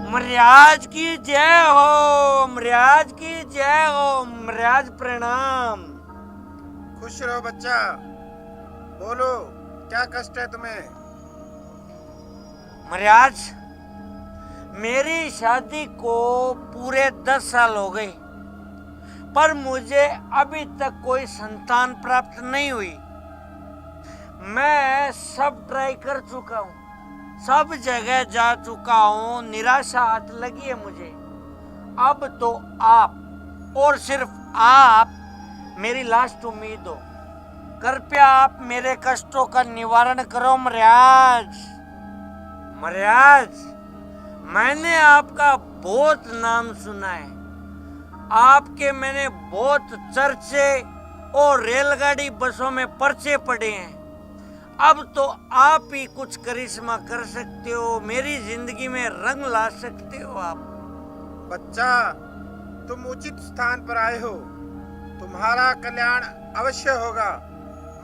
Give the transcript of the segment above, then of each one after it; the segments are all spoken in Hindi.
महाराज की जय हो, महाराज की जय हो, महाराज प्रणाम। खुश रहो बच्चा, बोलो क्या कष्ट है तुम्हें? महाराज, मेरी शादी को पूरे 10 साल हो गए, पर मुझे अभी तक कोई संतान प्राप्त नहीं हुई। मैं सब ट्राई कर चुका हूँ, सब जगह जा चुका हूँ, निराशा हाथ लगी है मुझे। अब तो आप और सिर्फ आप मेरी लास्ट उम्मीद हो। कृपया आप मेरे कष्टों का निवारण करो महाराज। महाराज, मैंने आपका बहुत नाम सुना है, आपके मैंने बहुत चर्चे और रेलगाड़ी बसों में पर्चे पढ़े हैं। अब तो आप ही कुछ करिश्मा कर सकते हो, मेरी जिंदगी में रंग ला सकते हो आप। बच्चा, तुम उचित स्थान पर आए हो, तुम्हारा कल्याण अवश्य होगा।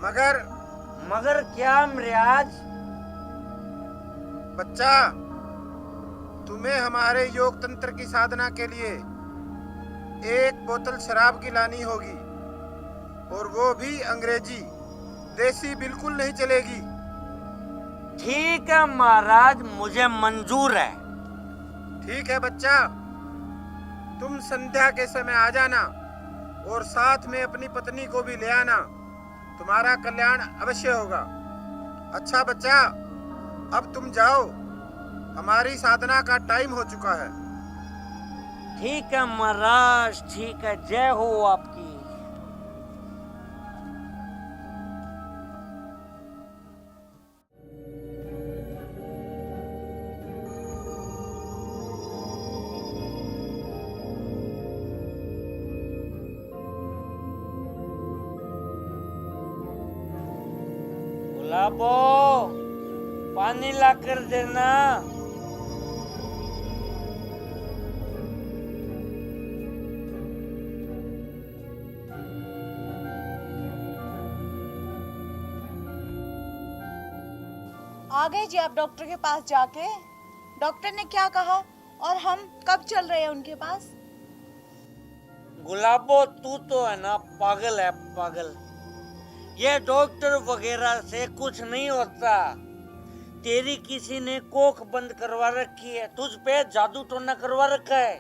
मगर क्या महाराज? बच्चा, तुम्हें हमारे योग तंत्र की साधना के लिए 1 बोतल शराब की लानी होगी, और वो भी अंग्रेजी, देसी बिल्कुल नहीं चलेगी। ठीक है महाराज, मुझे मंजूर है। ठीक है बच्चा, तुम संध्या के समय आ जाना और साथ में अपनी पत्नी को भी ले आना, तुम्हारा कल्याण अवश्य होगा। अच्छा बच्चा, अब तुम जाओ, हमारी साधना का टाइम हो चुका है। ठीक है महाराज, ठीक है, जय हो आपकी। गुलाबो, पानी ला कर देना। आ गए जी आप डॉक्टर के पास जाके? डॉक्टर ने क्या कहा और हम कब चल रहे हैं उनके पास? गुलाबो, तू तो है ना पागल है, पागल। ये डॉक्टर वगैरह से कुछ नहीं होता। तेरी किसी ने कोख बंद करवा रखी है, तुझ पे जादू टोना करवा रखा है।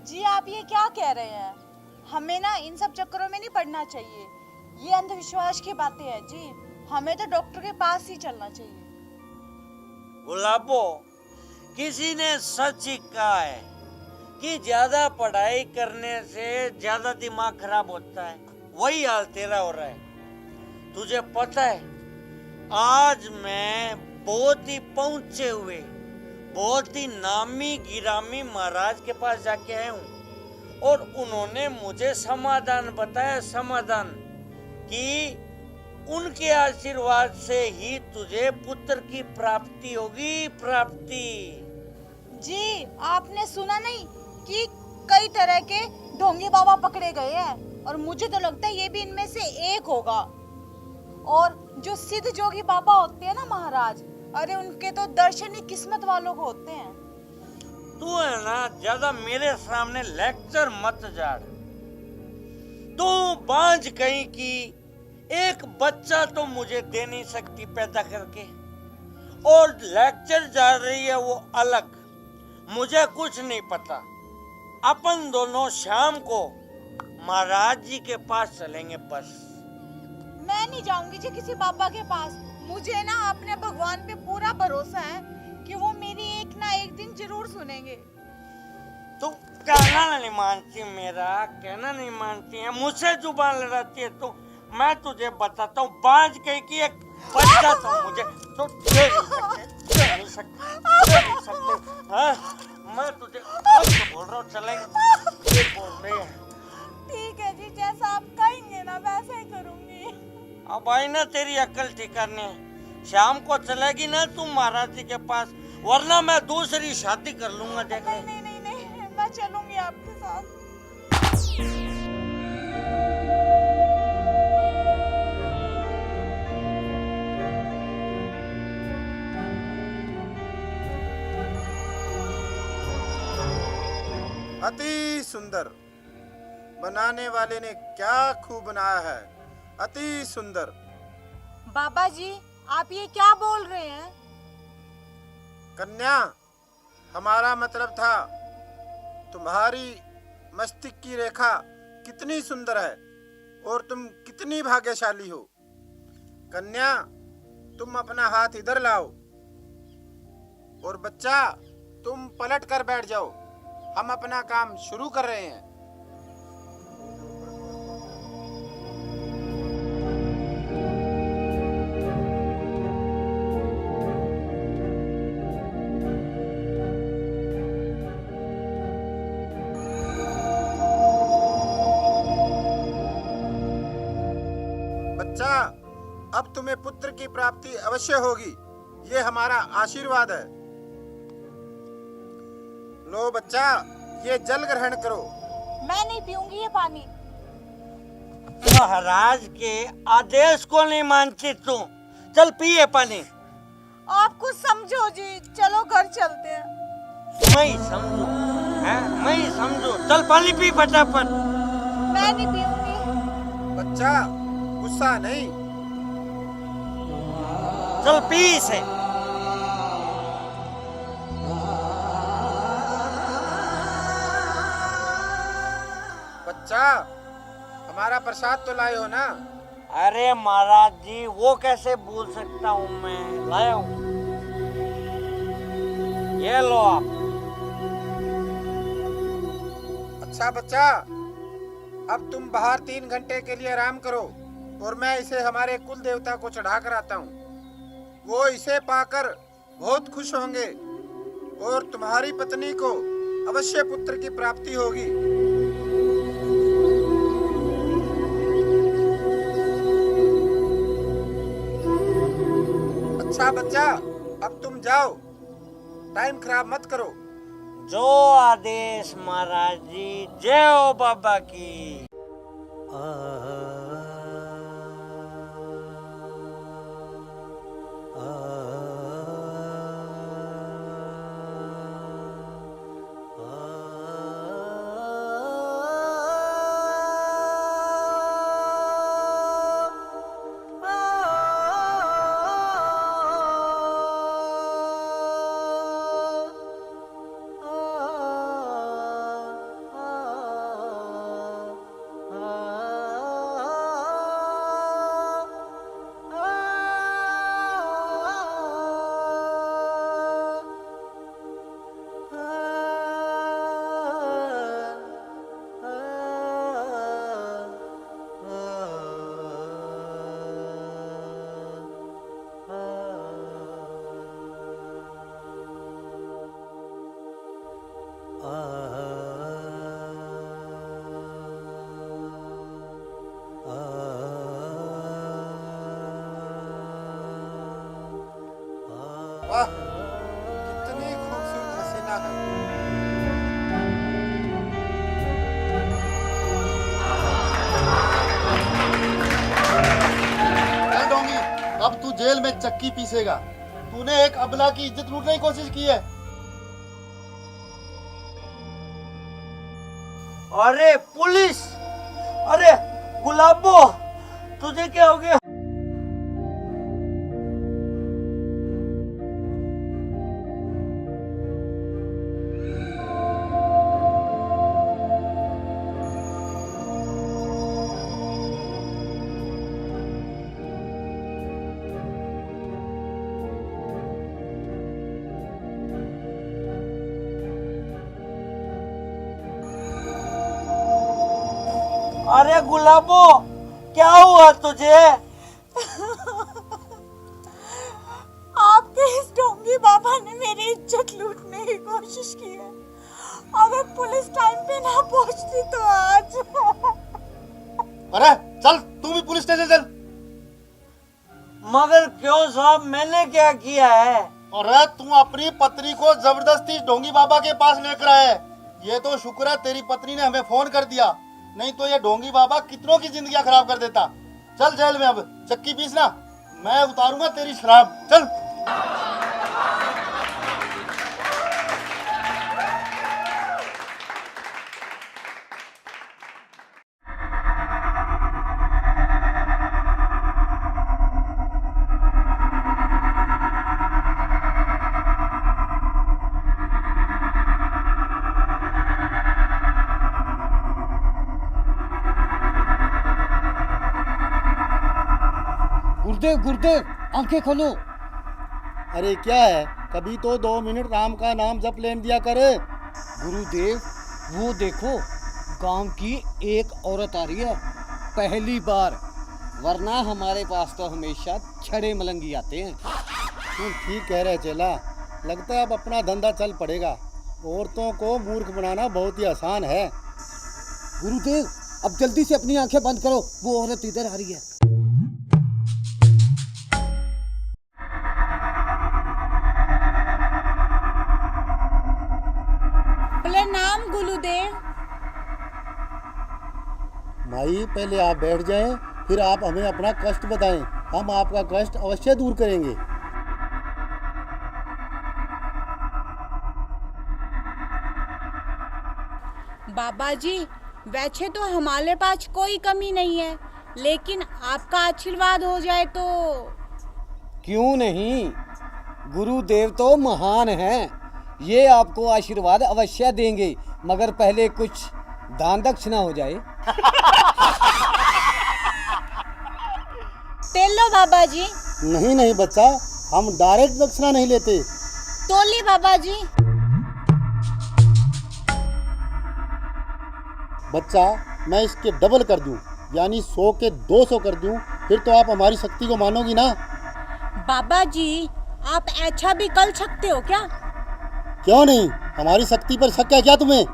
जी आप ये क्या कह रहे हैं? हमें ना इन सब चक्करों में नहीं पड़ना चाहिए, ये अंधविश्वास की बातें हैं जी। हमें तो डॉक्टर के पास ही चलना चाहिए। गुलाबो, किसी ने सच ही कहा है कि ज्यादा पढ़ाई करने से ज्यादा दिमाग खराब होता है। वही हाल तेरा हो रहा है। तुझे पता है, आज मैं बहुत ही पहुंचे हुए, बहुत ही नामी गिरामी महाराज के पास जाके आया हूँ, और उन्होंने मुझे समाधान बताया, समाधान कि उनके आशीर्वाद से ही तुझे पुत्र की प्राप्ति होगी, प्राप्ति। जी आपने सुना नहीं कि कई तरह के ढोंगी बाबा पकड़े गए हैं, और मुझे तो लगता है ये भी इनमें से एक होगा। और जो सिद्ध जोगी बाबा होते हैं ना महाराज, अरे उनके तो दर्शन ही किस्मत वालों को होते हैं। तू है ना ज्यादा मेरे सामने लेक्चर मत झाड़। तू बांझ कहीं की, एक बच्चा तो मुझे दे नहीं सकती पैदा करके, और लेक्चर जा रही है वो अलग। मुझे कुछ नहीं पता। अपन दोनों शाम को महाराज जी के पास चलेंगे बस। मैं नहीं जाऊंगी जी किसी बाबा के पास। मुझे ना अपने भगवान पे पूरा भरोसा है कि वो मेरी एक ना एक दिन जरूर सुनेंगे। तू कहना नहीं मानती, मेरा कहना नहीं मानती है, मुझसे जुबान लड़ाती है तू। मैं तुझे बताता हूँ, बांझ कहीं की एक बच्चा तो मुझे तो दे नहीं सकते। हाँ, मैं तुझे बोल रहा हूँ, चलेंगे। बोल रही है। ठीक है जी, जैसा आप कहेंगे ना वैसा ही करूंगी। अब आई ना तेरी अक्ल ठिकाने। शाम को चलेगी ना तुम महाराज जी के पास, वरना मैं दूसरी शादी कर लूंगा। देख ले। नहीं, मैं चलूंगी आपके साथ। अति सुंदर। बनाने वाले ने क्या खूब बनाया है, अति सुंदर। बाबा जी, आप ये क्या बोल रहे हैं? कन्या, हमारा मतलब था तुम्हारी मस्तिष्क की रेखा कितनी सुंदर है और तुम कितनी भाग्यशाली हो। कन्या, तुम अपना हाथ इधर लाओ और बच्चा तुम पलट कर बैठ जाओ। हम अपना काम शुरू कर रहे हैं। बच्चा, अब तुम्हें पुत्र की प्राप्ति अवश्य होगी, ये हमारा आशीर्वाद है। लो बच्चा, ये जल ग्रहण करो। मैं नहीं पीऊंगी ये पानी। महाराज के आदेश को नहीं मानती तू। चल पिए पानी। आप कुछ समझो जी, चलो घर चलते हैं। मैं ही समझू, हैं? मैं ही समझू। चल पानी पी फटाफट। मैं नहीं पीऊंगी। बच्चा, गुस्सा नहीं। चल पी इसे। बच्चा, हमारा प्रसाद तो लाए हो ना? अरे महाराज जी, वो कैसे भूल सकता हूँ मैं, लाया हूँ। ये लो आप। अच्छा बच्चा, अब तुम बाहर 3 घंटे के लिए आराम करो और मैं इसे हमारे कुल देवता को चढ़ा कर आता हूँ। वो इसे पाकर बहुत खुश होंगे और तुम्हारी पत्नी को अवश्य पुत्र की प्राप्ति होगी। अच्छा बच्चा, अब तुम जाओ, टाइम खराब मत करो। जो आदेश महाराज जी। जय हो बाबा की। वाह, कितनी खूबसूरत हसीना है। चल डोंगी, अब तू जेल में चक्की पीसेगा। तूने एक अबला की इज्जत लूटने की कोशिश की है। अरे पुलिस! अरे गुलाबो, तुझे क्या हो गया? अरे गुलाबो, क्या हुआ तुझे? आपके इस ढोंगी बाबा ने मेरी इज्जत लूटने की कोशिश की है। अगर पुलिस टाइम पे ना पहुंचती तो आज। अरे चल, तू भी पुलिस स्टेशन चल। मगर क्यों साहब, मैंने क्या किया है? अरे तू अपनी पत्नी को जबरदस्ती ढोंगी बाबा के पास लेकर आया है। ये तो शुक्र है तेरी पत्नी ने हमें फोन कर दिया, नहीं तो ये ढोंगी बाबा कितनों की जिंदगी खराब कर देता। चल जेल में अब चक्की पीसना, मैं उतारूंगा तेरी शराब। चल। गुरुदेव गुरुदेव आंखें खोलो। अरे क्या है, कभी तो 2 मिनट राम का नाम जप लेन दिया करे। गुरुदेव वो देखो, गांव की एक औरत आ रही है, पहली बार, वरना हमारे पास तो हमेशा छड़े मलंगी आते हैं। तुम ठीक कह रहे चेला, लगता है अब अपना धंधा चल पड़ेगा। औरतों को मूर्ख बनाना बहुत ही आसान है। गुरुदेव अब जल्दी से अपनी आंखें बंद करो, वो औरत इधर आ रही है। प्रणाम गुरुदेव। माई पहले आप बैठ जाएं, फिर आप हमें अपना कष्ट बताएं, हम आपका कष्ट अवश्य दूर करेंगे। बाबा जी, वैसे तो हमारे पास कोई कमी नहीं है, लेकिन आपका आशीर्वाद हो जाए तो। क्यों नहीं, गुरुदेव तो महान हैं, ये आपको आशीर्वाद अवश्य देंगे, मगर पहले कुछ दान दक्षिणा हो जाए। तेलो बाबा जी। नहीं नहीं बच्चा, हम डायरेक्ट दक्षिणा नहीं लेते। तोली बाबा जी। बच्चा, मैं इसके डबल कर दूं, यानी 100 के 200 कर दूं, फिर तो आप हमारी शक्ति को मानोगी ना। बाबा जी, आप ऐसा भी कर सकते हो क्या? क्यों नहीं, हमारी शक्ति पर शक है क्या तुम्हें?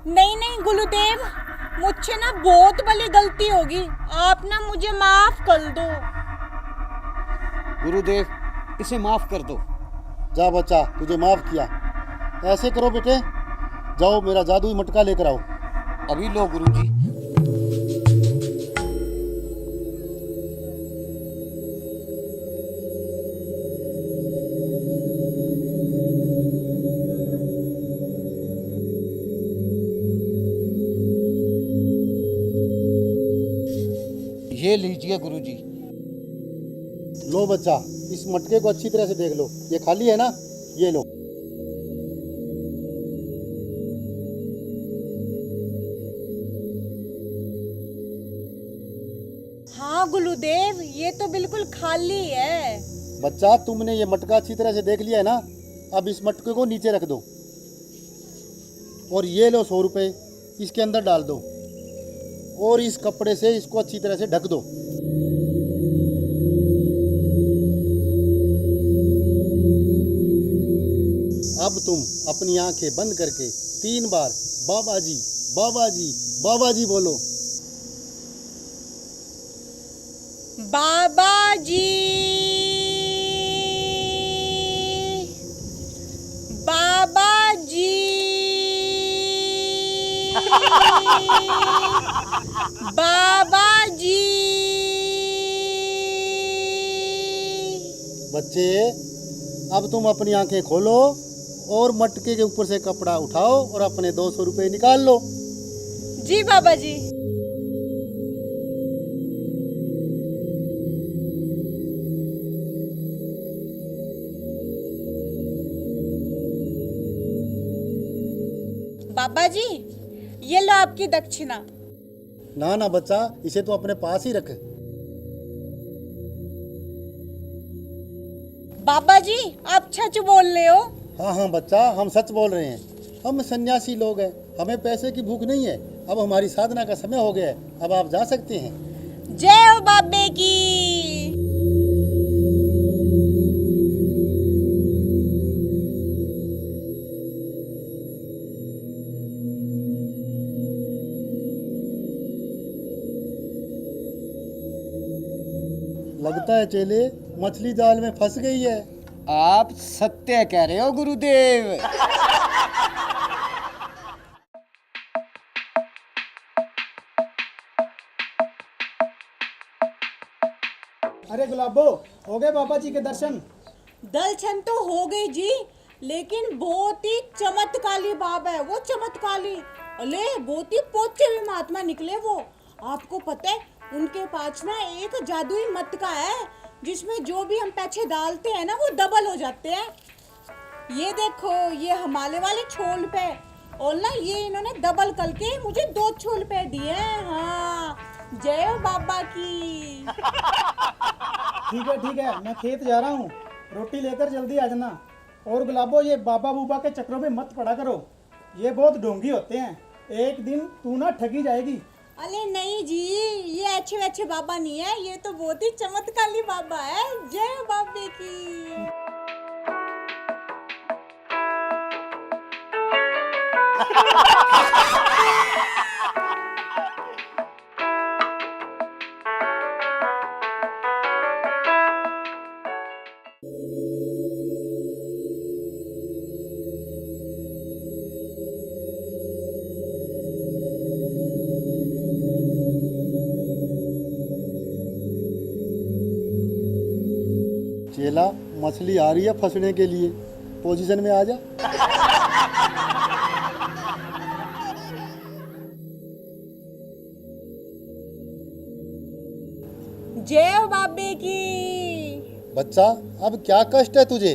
नहीं नहीं गुरुदेव, मुझसे ना बहुत बड़ी गलती होगी, आप ना मुझे माफ कर दो। गुरुदेव इसे माफ कर दो। जा बच्चा, तुझे माफ किया। ऐसे करो बेटे, जाओ मेरा जादुई मटका लेकर आओ। अभी लो गुरुजी। ये लीजिए गुरुजी। लो बच्चा, इस मटके को अच्छी तरह से देख लो, ये खाली है ना, ये लो। हाँ गुरुदेव, ये तो बिल्कुल खाली है। बच्चा, तुमने ये मटका अच्छी तरह से देख लिया है ना, अब इस मटके को नीचे रख दो और ये लो 100 रुपए, इसके अंदर डाल दो और इस कपड़े से इसको अच्छी तरह से ढक दो। अब तुम अपनी आंखें बंद करके 3 बार बाबा जी बाबा जी बाबा जी बोलो। बाबा जी, बाबा जी, बाबा जी। बच्चे, अब तुम अपनी आंखें खोलो और मटके के ऊपर से कपड़ा उठाओ और अपने 200 रुपए निकाल लो। जी बाबा जी। बाबा जी, ये लो आपकी दक्षिणा। ना ना बच्चा, इसे तो अपने पास ही रख। बाबा जी, आप सच बोल रहे हो? हाँ हाँ बच्चा, हम सच बोल रहे हैं। हम सन्यासी लोग हैं, हमें पैसे की भूख नहीं है। अब हमारी साधना का समय हो गया है, अब आप जा सकते हैं। जय हो बाबे की। लगता है चेले मछली जाल में फंस गई है। आप सत्य कह रहे हो गुरुदेव। अरे गुलाबो, हो गए बाबा जी के दर्शन? दर्शन तो हो गई जी, लेकिन बहुत ही चमत्कारी बाबा है वो, चमत्कारी। अले बहुत ही पोचे हुए महात्मा निकले वो। आपको पता है, उनके पास ना एक जादुई मटका है, जिसमें जो भी हम पैसे डालते हैं ना, वो डबल हो जाते हैं। ये देखो, ये हमारे वाले छोल पे, और ना ये इन्होंने डबल करके मुझे 2 छोल पे दिए हैं। हाँ, जय हो बाबा की। ठीक है, मैं खेत जा रहा हूँ। रोटी लेकर जल्दी आ जाना। और गुलाबो, ये बाबा बूबा के चक्रों में मत पड़ा करो, ये बहुत ढोंगी होते हैं। एक दिन तू ना ठगी जाएगी। अरे नहीं जी, ये अच्छे अच्छे बाबा नहीं है, ये तो बहुत ही चमत्कारी बाबा है। जय बाबे की। चेला, मछली आ रही है फंसने के लिए, पोजीशन में आ जा। जय बाबे की। बच्चा, अब क्या कष्ट है तुझे?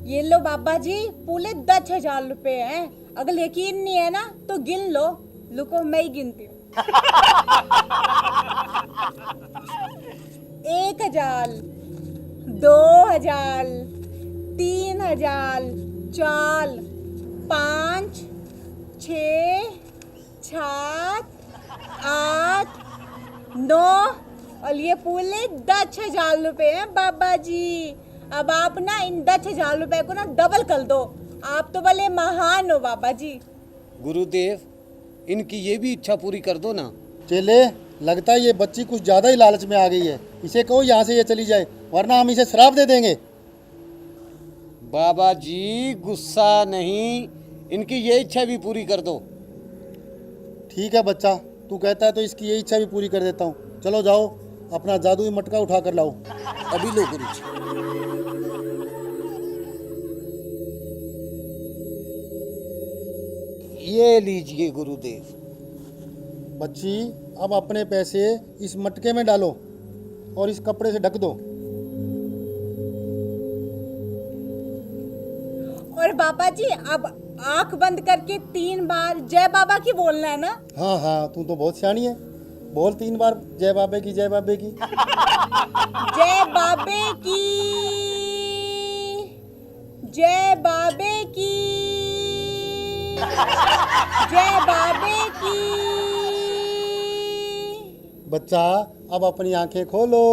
ये लो बाबा जी, पूरे 10,000 रुपए हैं। अगर यकीन नहीं है ना तो गिन लो। लुको, मैं ही गिनती हूँ। 1,000, 2,000, 3,000, 4, 5, 6, 7, 8, 9 और ये पूरे 10,000 रुपए हैं बाबा जी। अब आप ना इन 10,000 रुपए को ना डबल कर दो। आप तो भले महान हो बाबा जी। गुरुदेव, इनकी ये भी इच्छा पूरी कर दो ना। चेले, लगता है ये बच्ची कुछ ज़्यादा ही लालच में आ गई है। इसे कहो यहाँ से ये चली जाए, वरना हम इसे श्राप दे देंगे। बाबा जी गुस्सा नहीं, इनकी ये इच्छा भी पूरी कर दो। ठीक है बच्चा, तू कहता है तो इसकी ये इच्छा भी पूरी कर देता हूँ। चलो जाओ, अपना जादुई मटका उठा कर लाओ। अभी लो गुरु जी। ये लीजिए गुरुदेव। बच्ची, अब अपने पैसे इस मटके में डालो और इस कपड़े से ढक दो। और बाबा जी अब आंख बंद करके 3 बार जय बाबा की बोलना है ना। हाँ हाँ, तू तो बहुत सियानी है। बोल 3 बार, जय बाबे की, जय बाबे की। जय बाबे की, जय बाबे की, जय बाबे की। बच्चा, अब अपनी आंखें खोलो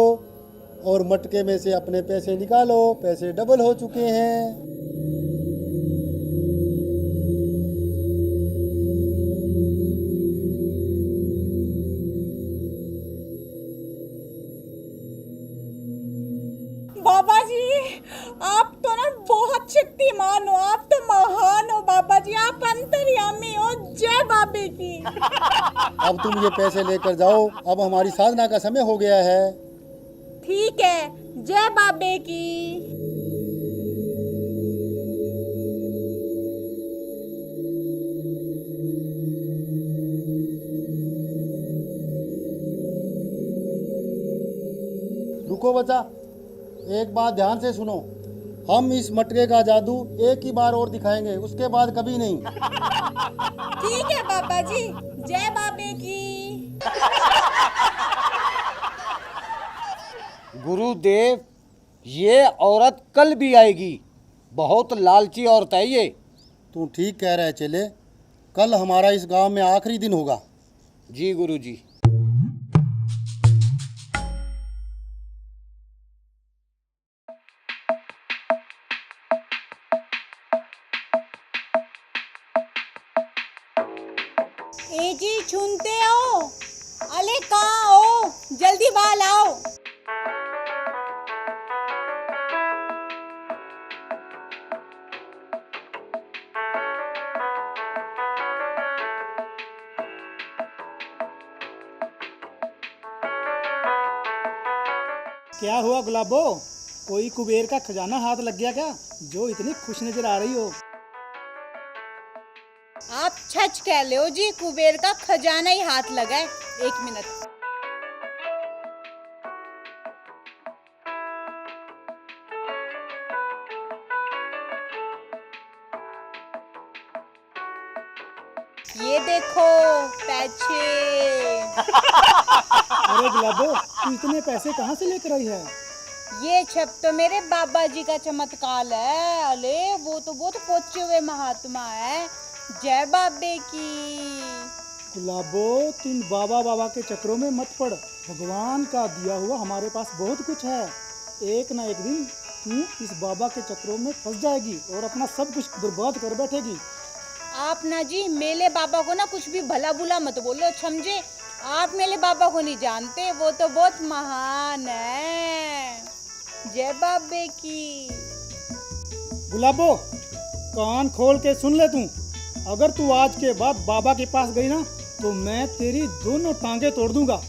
और मटके में से अपने पैसे निकालो। पैसे डबल हो चुके हैं। बाबा जी आप तो ना बहुत शक्तिमान हो, आप तो महान हो बाबा जी, आप अंतर्यामी हो। जय बाबे की। अब तुम ये पैसे लेकर जाओ, अब हमारी साधना का समय हो गया है। ठीक है, जय बाबे की। रुको बच्चा, एक बात ध्यान से सुनो। हम इस मटके का जादू एक ही बार और दिखाएंगे, उसके बाद कभी नहीं। ठीक है बाबा जी, जय बाबे की। गुरुदेव, ये औरत कल भी आएगी। बहुत लालची औरत है ये। तू ठीक कह रहा है चेले, कल हमारा इस गांव में आखिरी दिन होगा। जी गुरु जी। ए जी सुनते हो? अले कहाँ हो? जल्दी बाहर आओ। क्या हुआ गुलाबो, कोई कुबेर का खजाना हाथ लग गया क्या, जो इतनी खुश नजर आ रही हो? आप सच कह रहे हो जी, कुबेर का खजाना ही हाथ लगा है। 1 मिनट। ये देखो पैसे। अरे गुलाबो, तू इतने पैसे कहाँ से लेकर आई है? ये छप तो मेरे बाबा जी का चमत्कार है। अरे वो तो बहुत पहुंचे हुए महात्मा है। जय बाबे की। गुलाबो, तुम बाबा के चक्रों में मत पड़। भगवान का दिया हुआ हमारे पास बहुत कुछ है। एक ना एक दिन तू इस बाबा के चक्रों में फंस जाएगी और अपना सब कुछ बर्बाद कर बैठेगी। आप ना जी मेले बाबा को ना कुछ भी भला बुला मत बोलो, समझे? आप मेले बाबा को नहीं जानते, वो तो बहुत महान है। जय बाबे की। गुलाबो, कान खोल के सुन ले तू। अगर तू आज के बाद बाबा के पास गई ना तो मैं तेरी दोनों टांगे तोड़ दूंगा।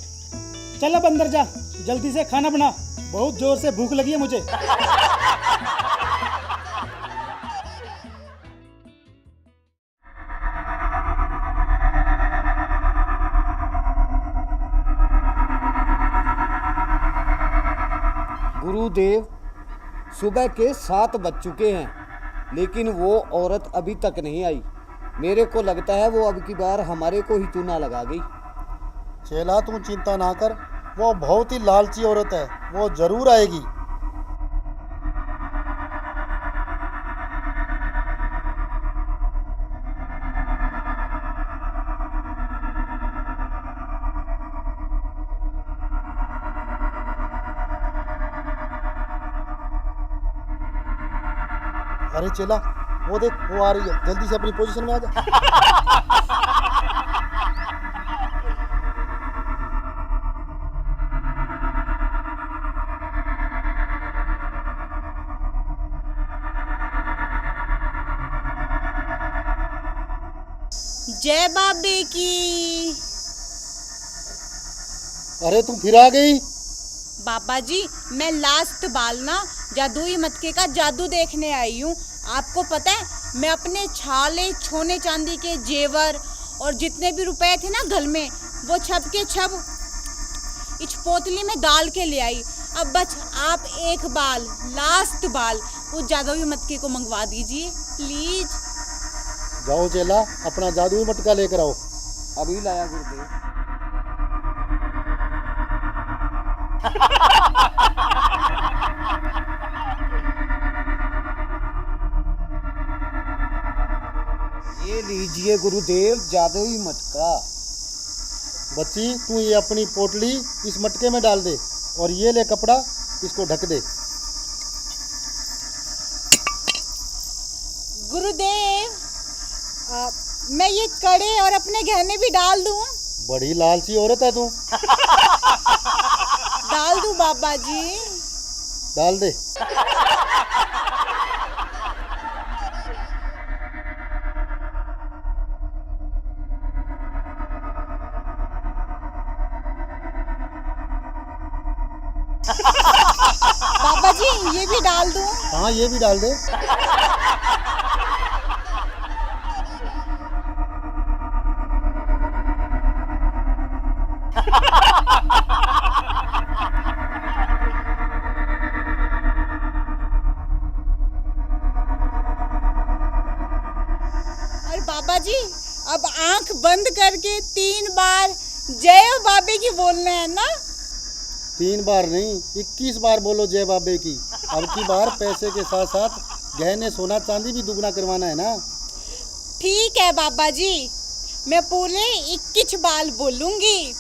चल अब अंदर जा, जल्दी से खाना बना, बहुत जोर से भूख लगी है मुझे। गुरुदेव, सुबह के 7 बज चुके हैं, लेकिन वो औरत अभी तक नहीं आई। मेरे को लगता है वो अब की बार हमारे को ही चूना लगा गई। चेला, तू चिंता ना कर, वो बहुत ही लालची औरत है, वो जरूर आएगी। अरे चेला, वो देख, वो आ रही है, जल्दी से अपनी पोजीशन में आ जा। जय बाबे की। अरे तुम फिर आ गई? बाबा जी, मैं लास्ट बाल ना जादुई मटके का जादू देखने आई हूँ। आपको पता है, मैं अपने छाले छोने चांदी के जेवर और जितने भी रुपए थे ना घर में, वो छप के छप इस पोतली में डाल के ले आई। अब बस आप एक बाल, लास्ट बाल उस जादुई मटके को मंगवा दीजिए प्लीज। जाओ चेला, अपना जादुई मटका लेकर आओ। अभी लाया गुरुदेव। ये लीजिए गुरुदेव, जादुई मटका। बच्ची, तू ये अपनी पोटली इस मटके में डाल दे और ये ले कपड़ा, इसको ढक दे। गुरुदेव, मैं ये कड़े और अपने गहने भी डाल दूं? बड़ी लालची औरत है तू। डाल दूं बाबा जी? डाल दे। बाबा जी, ये भी डाल दूं? हाँ, ये भी डाल दे। और बाबा जी, अब आंख बंद करके 3 बार जय बाबे की बोलना है ना? 3 बार नहीं, 21 बार बोलो जय बाबे की। अब की बार पैसे के साथ साथ गहने, सोना चांदी भी दुगना करवाना है ना। ठीक है बाबा जी, मैं पूरे 21 बार बोलूंगी।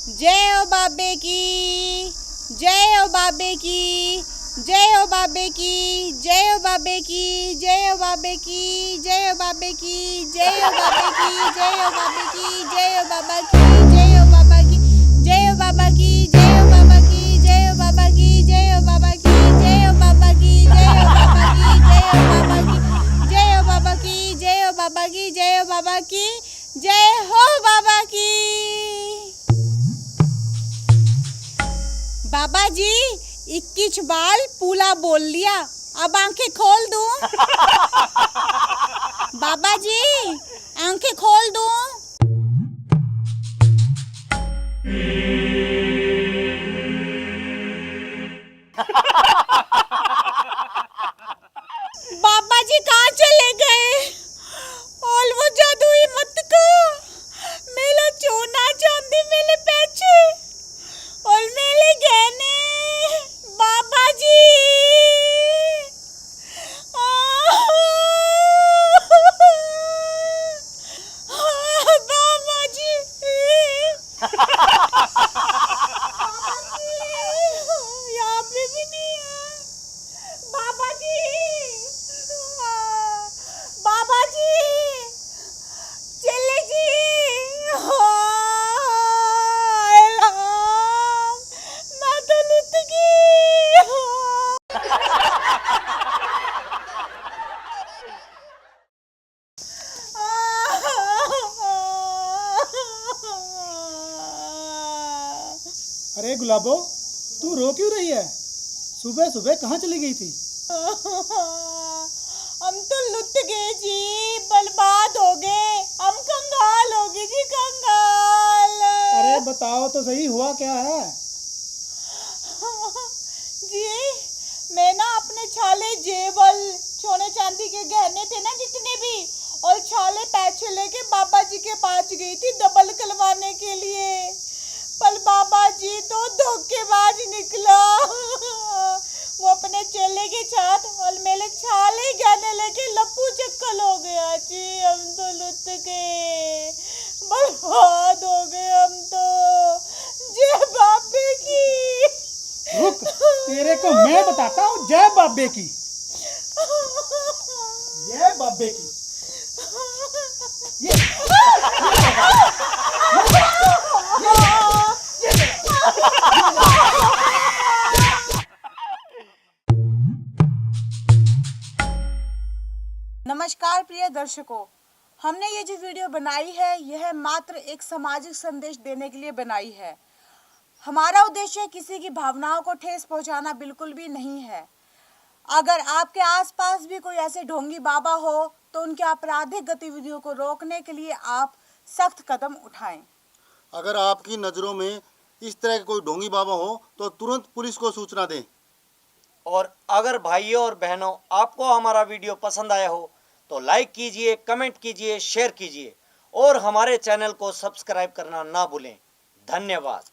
जय ओ बाबे की, जय ओ बाबे की, जय ओ बाबे की, जय ओ बाबे की, जय ओ बाबे की, जय ओ बाबे की, जय ओ बाबे की, जय ओ बाबे की, जय ओ बाबा की, जय ओ बाबा की, जय ओ बाबा की, जय ओ बाबा की, जय ओ बाबा की, जय ओ बाबा की, जय ओ बाबा की, जय ओ बाबा की, जय ओ बाबा की, जय ओ बाबा की, जय ओ बाबा की, जय ओ बाबा की, जय हो बाबा की। बाबा जी, 21 बार पूरा बोल लिया, अब आंखें खोल दूं? बाबा जी, आंखें खोल दूं? बाबा जी कहाँ चले गए? और वो जादुई मटका, मेरा सोना चांदी मेरे पैसे। अरे गुलाबो, तू रो क्यों रही है? सुबह सुबह कहाँ चली गई थी? हम तो लुट गए जी, बर्बाद हो गए, हम कंगाल हो गए जी, कंगाल। अरे बताओ तो सही, हुआ क्या है? जी मैं ना अपने छाले जेवल सोने चांदी के गहने थे ना जितने भी, और छाले पैसे लेके बाबा जी के पास गई थी डबल करवाने के लिए, पर बाबा जी तो धोखेबाज निकला। वो अपने चेले के साथ और मेरे छाले गहने लेके लप्पू चक्कर हो गया जी। हम तो लुट गए, बर्बाद हो गए हम तो। जय बाबे की। रुक, तेरे को मैं बताता हूँ जय बाबे की। जय बाबे की। नमस्कार प्रिय दर्शकों, हमने ये जो वीडियो बनाई है यह मात्र एक सामाजिक संदेश देने के लिए बनाई है। हमारा उद्देश्य किसी की भावनाओं को ठेस पहुंचाना बिल्कुल भी नहीं है। अगर आपके आसपास भी कोई ऐसे ढोंगी बाबा हो तो उनके आपराधिक गतिविधियों को रोकने के लिए आप सख्त कदम उठाएं। अगर आपकी नज़रों में इस तरह के कोई ढोंगी बाबा हो तो तुरंत पुलिस को सूचना दें। और अगर भाइयों और बहनों आपको हमारा वीडियो पसंद आया हो तो लाइक कीजिए, कमेंट कीजिए, शेयर कीजिए और हमारे चैनल को सब्सक्राइब करना ना भूलें। धन्यवाद।